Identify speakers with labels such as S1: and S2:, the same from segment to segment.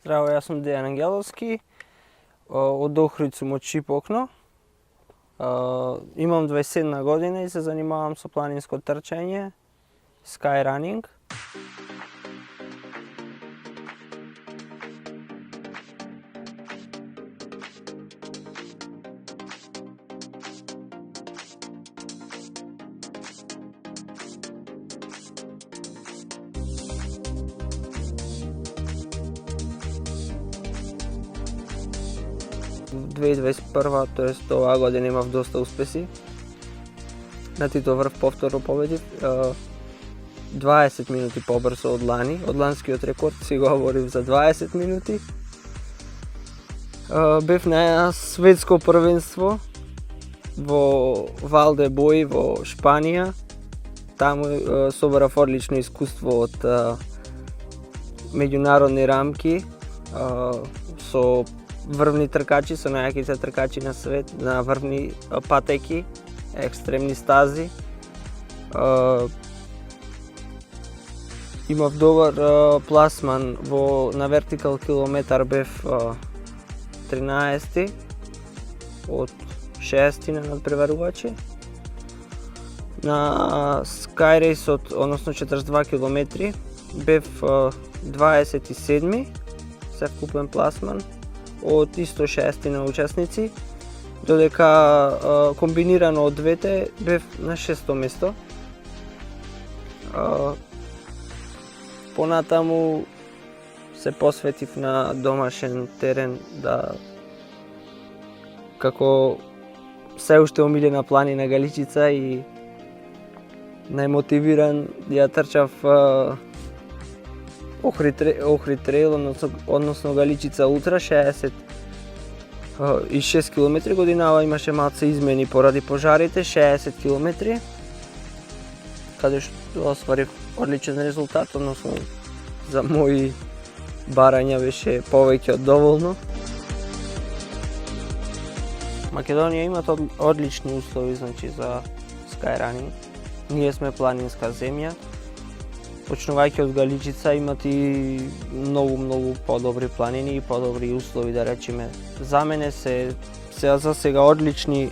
S1: Здраво, јас сум Дејан Ангеловски, од Охрид сум од Шипокно. Имам 27 година и се занимавам со планинско трчање, skyrunning. В 2021, тоест оваа година имав доста успеси. На Тито врв повторно победив, 20 минути побрзо од лани. Од ланскиот рекорд си говорив за 20 минути. Бев на светско првенство во Валде Бои во Шпанија. Таму собрав одлично искуство од меѓународни рамки со врвни тркачи, со најаките тркачи на свет, на врвни патеки, екстремни стази. Имав добар пласман на вертикал километар, бев 13 од 60 надпреварувачи. На скайрейсот, односно 42 километри, бев 27 севкупен пласман од исто 60 учесници, додека комбинирано од двете бев на 6-то место. Понатаму се посветив на домашен терен, како се уште омилена планина Галичица и најмотивиран ја трчав Охрид трейл, односно Галичица ултра 66 км. Годинава имаше малце измени поради пожарите, 60 км, каде што остварив одличен резултат, односно за мои барања беше повеќе од доволно. Македонија имат одлични услови, значи, за skyrunning. Ние сме планинска земја. Почнувајќи од Галичица имат и многу подобри планини и подобри услови, да речеме. За мене се за сега одлични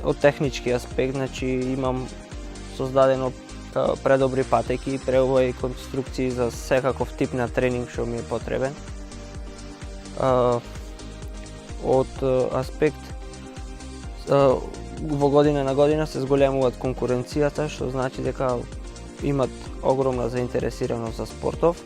S1: од технички аспект, значи имам создадено предобри патеки и преубави конструкции за секаков тип на тренинг што ми е потребен. Од аспект во година на година се зголемуваат конкуренцијата, што значи дека имат огромна заинтересираност за спортов.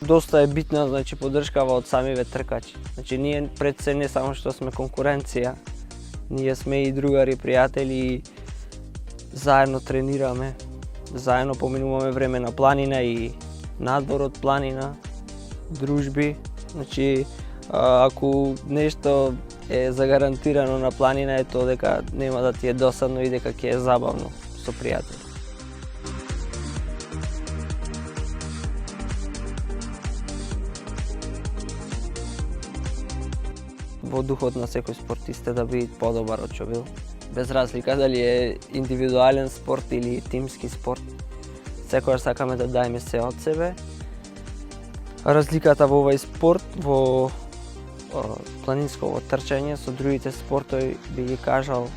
S1: Доста е битна, значи, поддршкава од самиве тркачи. Значи, ние пред се не само што сме конкуренција, ние сме и другари, пријатели, заедно тренираме. Заедно поминуваме време на планина и надвор од планина, дружби. Значи, ако нешто е загарантирано на планина е тоа дека нема да ти е досадно и дека ќе е забавно со пријатели. Во духот на секој спортист е да биде подобар од што бил. Без разлика дали е индивидуален спорт или тимски спорт. Секогаш сакаме да даеме се од себе. Разликата во овој спорт, во планинско трчање со другите спортови, би ги кажал,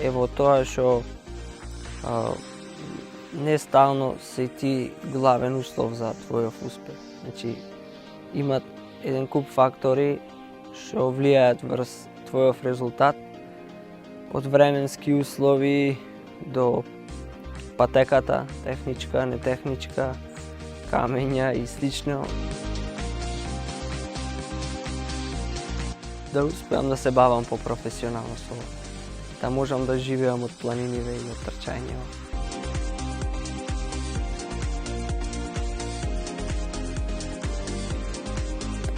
S1: е во тоа што не стално си ти главен услов за твојов успех. Значи, имат еден куп фактори што влијаат врз твојов резултат, од временски услови до патеката, техничка, нетехничка, камења и слично. Да успеам да се бавам по-професионално со ова, да можам да живеам од планиниве и од трчањево.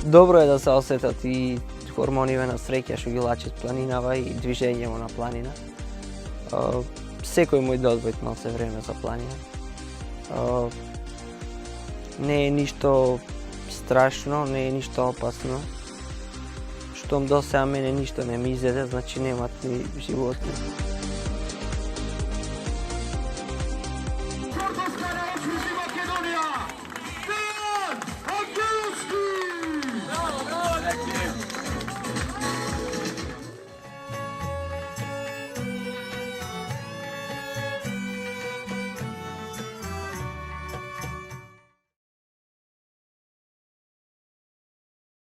S1: Добро е да се осетат и хормониве на среќа што ги лачат планинава и движењево на планина. Секој мој да одвојат малце време за планина. Не е ништо strašno, nije ništa opasno. Što do sada mene ništa ne mi izjede, znači nema ni životinja.